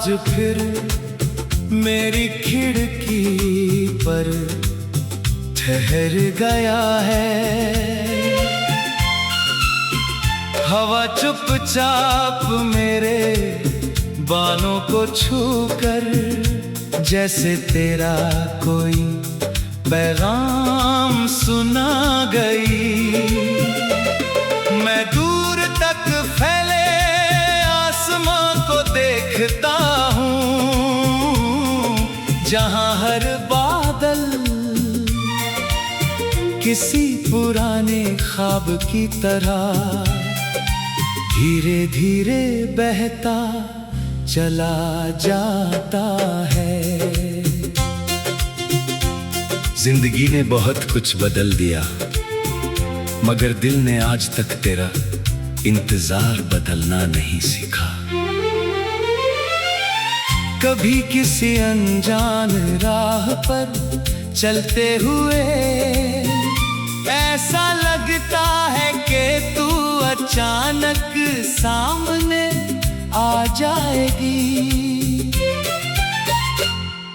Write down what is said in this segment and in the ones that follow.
आज फिर मेरी खिड़की पर ठहर गया है। हवा चुपचाप मेरे बालों को छूकर जैसे तेरा कोई पैगाम सुना गई। मैं दूर तक फैले आसमां को देखता हूँ, जहां हर बादल किसी पुराने ख्वाब की तरह धीरे धीरे बहता चला जाता है। जिंदगी ने बहुत कुछ बदल दिया, मगर दिल ने आज तक तेरा इंतजार बदलना नहीं सीखा। कभी किसी अनजान राह पर चलते हुए ऐसा लगता है कि तू अचानक सामने आ जाएगी।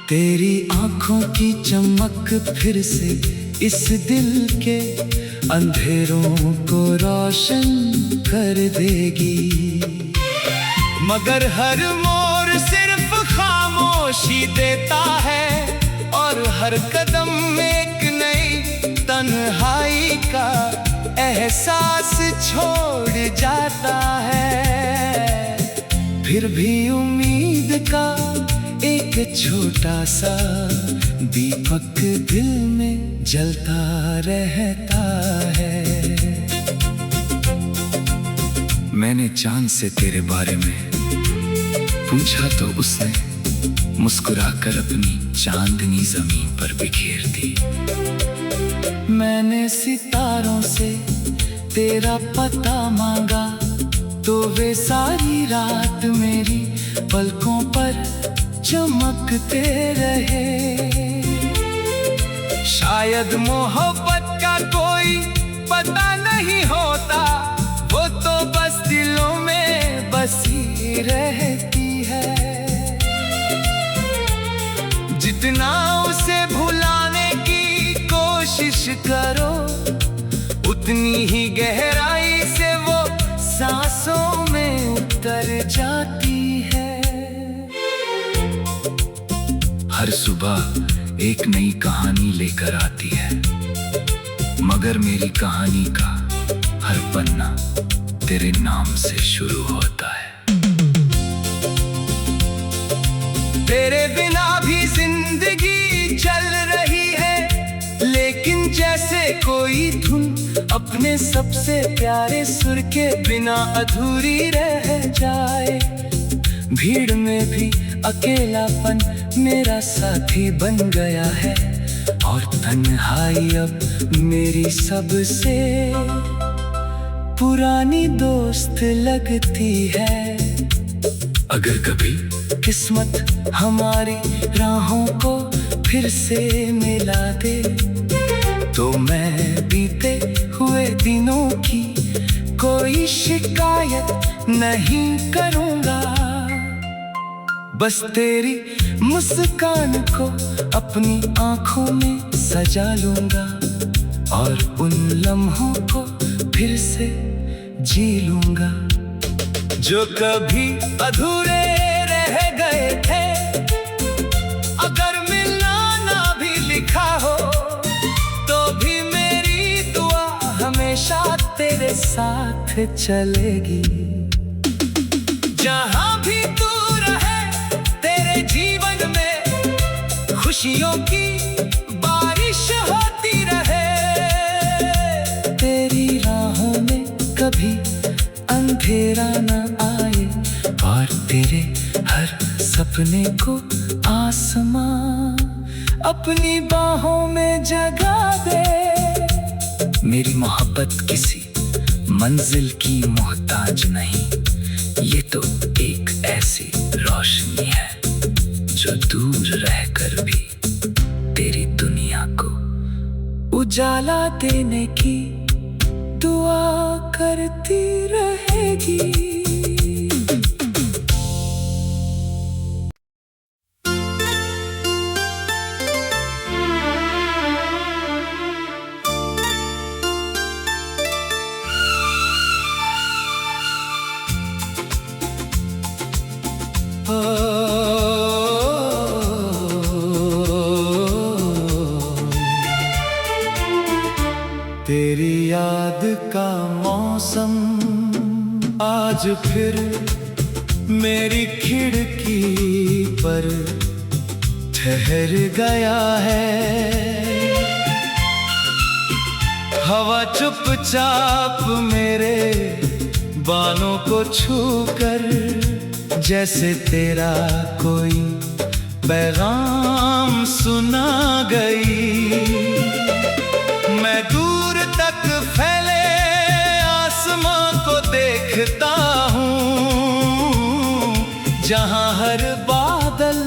तेरी आंखों की चमक फिर से इस दिल के अंधेरों को रोशन कर देगी। मगर हर मोड़ सिर्फ खामोशी देता है और हर कदम एक नई तन्हाई का एहसास छोड़ जाता है। फिर भी उम्मीद का एक छोटा सा दीपक दिल में जलता रहता है। मैंने चांद से तेरे बारे में पूछा तो उसने मुस्कुराकर अपनी चांदनी जमीन पर बिखेर दी। मैंने सितारों से तेरा पता मांगा तो वे सारी रात मेरी पलकों पर चमकते रहे। शायद मोहब्बत का कोई पता नहीं होता, वो तो बस दिलों में बसी रहती है। जितना उसे भुलाने की कोशिश करो, उतनी ही गहराई से वो सांसों में उतर जाती है। हर सुबह एक नई कहानी लेकर आती है, मगर मेरी कहानी का हर पन्ना तेरे नाम से शुरू होता है। तेरे बिना भी जिंदगी चल रही है, लेकिन जैसे कोई धुन अपने सबसे प्यारे सुर के बिना अधूरी रह जाए। भीड़ में भी अकेलापन मेरा साथी बन गया है और तन्हाई अब मेरी सबसे पुरानी दोस्त लगती है। अगर कभी किस्मत हमारी राहों को फिर से मिला दे, तो मैं बीते हुए दिनों की कोई शिकायत नहीं करूँगा। बस तेरी मुस्कान को अपनी आंखों में सजा लूँगा और उन लम्हों को फिर से जी लूँगा जो कभी अधूरे रह गए थे। अगर मिलना ना भी लिखा हो, तो भी मेरी दुआ हमेशा तेरे साथ चलेगी। जहाँ भी तू रहे, तेरे जीवन में खुशियों की बारिश होती रहे। तेरी राहों में कभी अंधेरा न आए और तेरे हर सपने को आसमां अपनी बाहों में जगा दे। मेरी मोहब्बत किसी मंजिल की मोहताज नहीं, ये तो एक ऐसी रोशनी है जो दूर रहकर भी तेरी दुनिया को उजाला देने की दुआ करती रहेगी। याद का मौसम आज फिर मेरी खिड़की पर ठहर गया है। हवा चुपचाप मेरे बालों को छूकर जैसे तेरा कोई पैगाम सुना गई। मैं दूर तक फैले आसमां को देखता हूँ, जहां हर बादल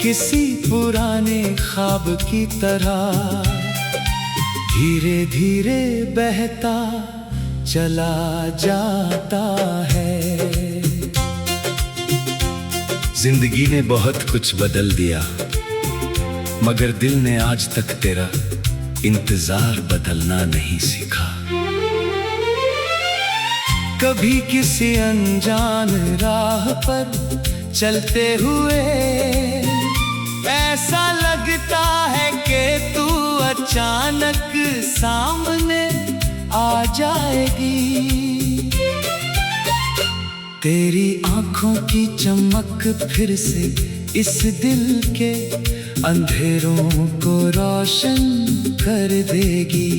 किसी पुराने ख्वाब की तरह धीरे धीरे बहता चला जाता है। जिंदगी ने बहुत कुछ बदल दिया, मगर दिल ने आज तक तेरा इंतजार बदलना नहीं सीखा। कभी किसी अनजान राह पर चलते हुए ऐसा लगता है कि तू अचानक सामने आ जाएगी। तेरी आंखों की चमक फिर से इस दिल के अंधेरों को रोशन कर देगी।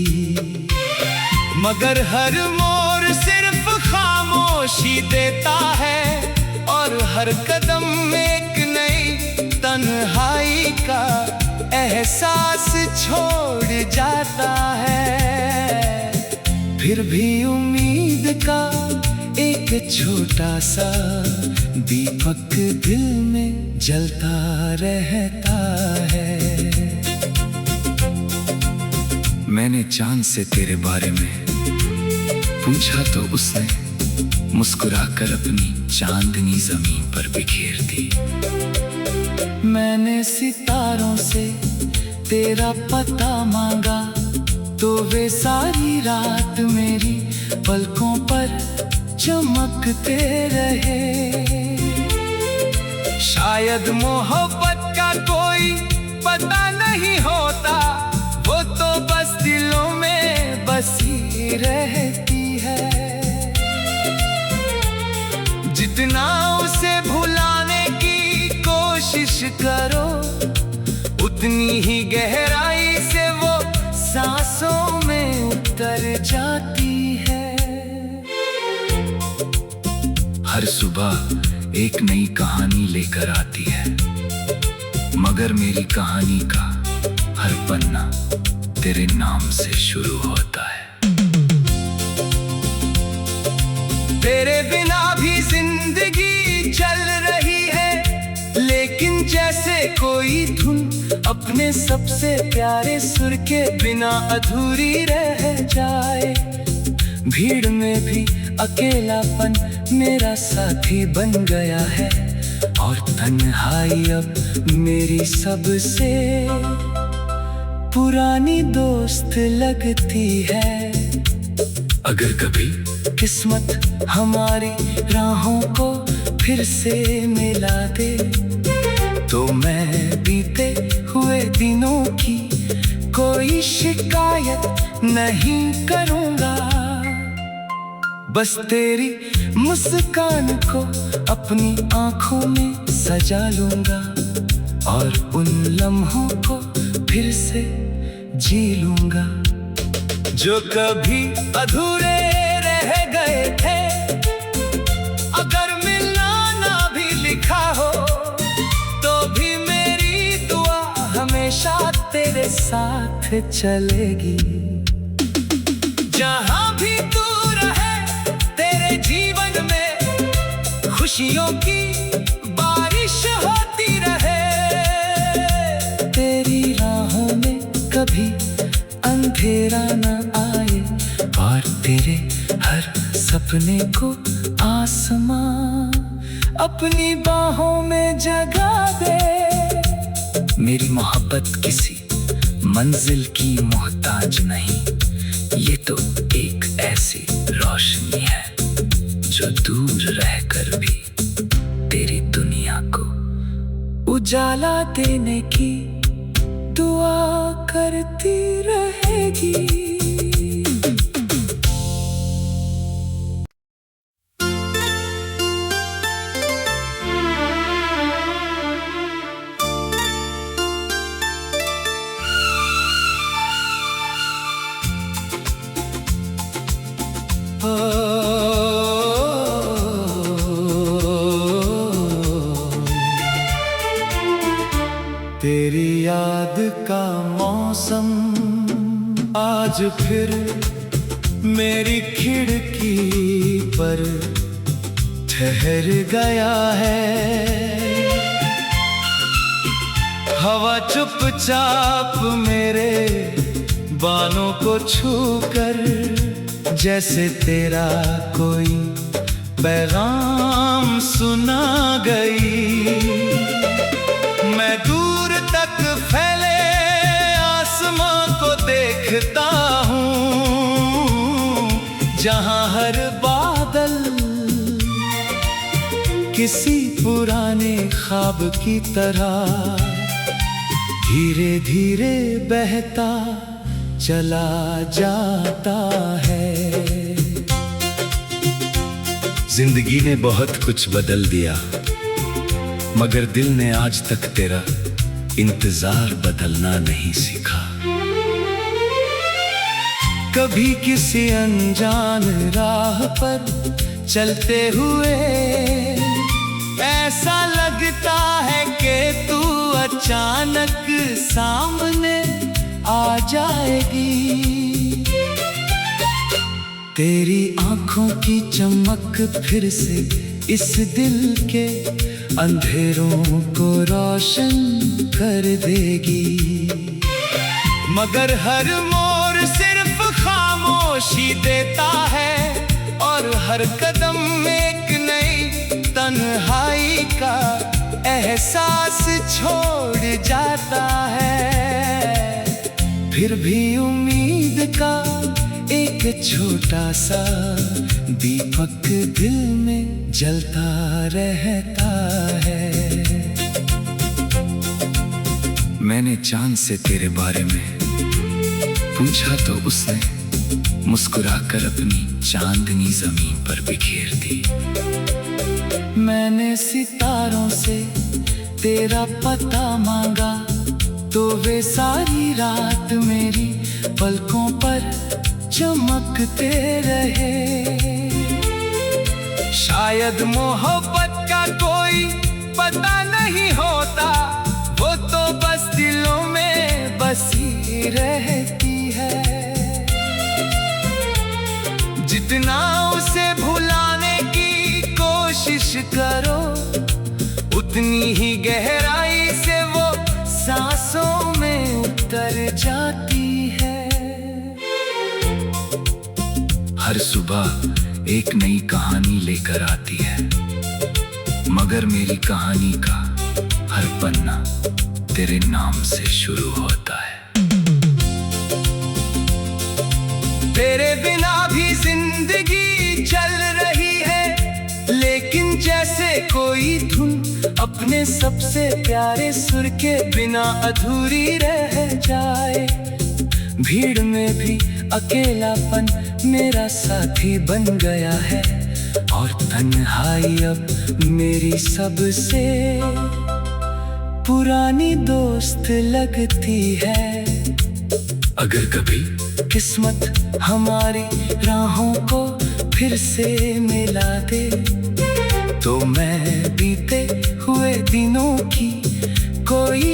मगर हर मोड़ सिर्फ खामोशी देता है, और हर कदम एक नई तन्हाई का एहसास छोड़ जाता है। फिर भी उम्मीद का एक छोटा सा दीपक दिल में जलता रहता है। मैंने चांद से तेरे बारे में पूछा तो उसने मुस्कुराकर अपनी चांदनी जमीन पर बिखेर दी। मैंने सितारों से तेरा पता मांगा तो वे सारी रात मेरी पलकों पर चमकते रहे। शायद मोहब्बत का कोई पता नहीं होता, वो तो बस दिलों में बसी रहती है। जितना उसे भुलाने की कोशिश करो, उतनी ही गहराई से वो सांसों में उतर जाती है। हर सुबह एक नई कहानी लेकर आती है, मगर मेरी कहानी का हर पन्ना तेरे नाम से शुरू होता है। तेरे बिना भी जिंदगी चल रही है, लेकिन जैसे कोई धुन अपने सबसे प्यारे सुर के बिना अधूरी रह जाए। भीड़ में भी अकेलापन मेरा साथी बन गया है, और तन्हाई अब मेरी सबसे पुरानी दोस्त लगती है। अगर कभी किस्मत हमारी राहों को फिर से मिला दे, तो मैं बीते हुए दिनों की कोई शिकायत नहीं करूँगा। बस तेरी मुस्कान को अपनी आंखों में सजा लूँगा, और उन लम्हों को फिर से जी लूँगा जो कभी अधूरे रह गए थे। अगर मिलना ना भी लिखा हो, तो भी मेरी दुआ हमेशा तेरे साथ चलेगी। जहाँ भी तू रहे तेरे जीवन में खुशियों की बारिश होती रहे। तेरी राहों में कभी अंधेरा न आए, और तेरे हर सपने को आसमां अपनी बाहों में जगा दे। मेरी मोहब्बत किसी मंजिल की मोहताज नहीं, ये तो एक ऐसी रोशनी है जो दूर रहकर भी तेरी दुनिया को उजाला देने की दुआ करती रहेगी। तेरी याद का मौसम आज फिर मेरी खिड़की पर ठहर गया है। हवा चुपचाप मेरे बालों को छूकर जैसे तेरा कोई पैगाम सुना गई। मैं दूर तक फैले आसमां को देखता हूँ, जहां हर बादल किसी पुराने ख्वाब की तरह धीरे धीरे बहता चला जाता है। जिंदगी ने बहुत कुछ बदल दिया, मगर दिल ने आज तक तेरा इंतजार बदलना नहीं सीखा। कभी किसी अनजान राह पर चलते हुए ऐसा लगता है कि तू अचानक सामने आ जाएगी। तेरी आंखों की चमक फिर से इस दिल के अंधेरों को रोशन कर देगी। मगर हर मोड़ सिर्फ खामोशी देता है और हर कदम एक नई तन्हाई का एहसास छोड़ जाता है। फिर भी उम्मीद का एक छोटा सा दीपक दिल में जलता रहता है। मैंने चांद से तेरे बारे में पूछा तो उसने मुस्कुराकर अपनी चांदनी जमीन पर बिखेर दी। मैंने सितारों से तेरा पता मांगा तो वे सारी रात मेरी पलकों पर चमकते रहे। शायद मोहब्बत का कोई पता नहीं होता, वो तो बस दिलों में बसी रहती है। जितना उसे भुलाने की कोशिश करो, उतनी ही गहराई से वो सांसों में उतर जाती है। हर सुबह एक नई कहानी लेकर आती है, मगर मेरी कहानी का हर पन्ना तेरे नाम से शुरू होता है। तेरे बिना भी जिंदगी चल रही है, लेकिन जैसे कोई धुन अपने सबसे प्यारे सुर के बिना अधूरी रह जाए। भीड़ में भी अकेलापन मेरा साथी बन गया है और तन्हाई अब मेरी सबसे पुरानी दोस्त लगती है। अगर कभी किस्मत हमारी राहों को फिर से मिला दे, तो मैं बीते हुए दिनों की कोई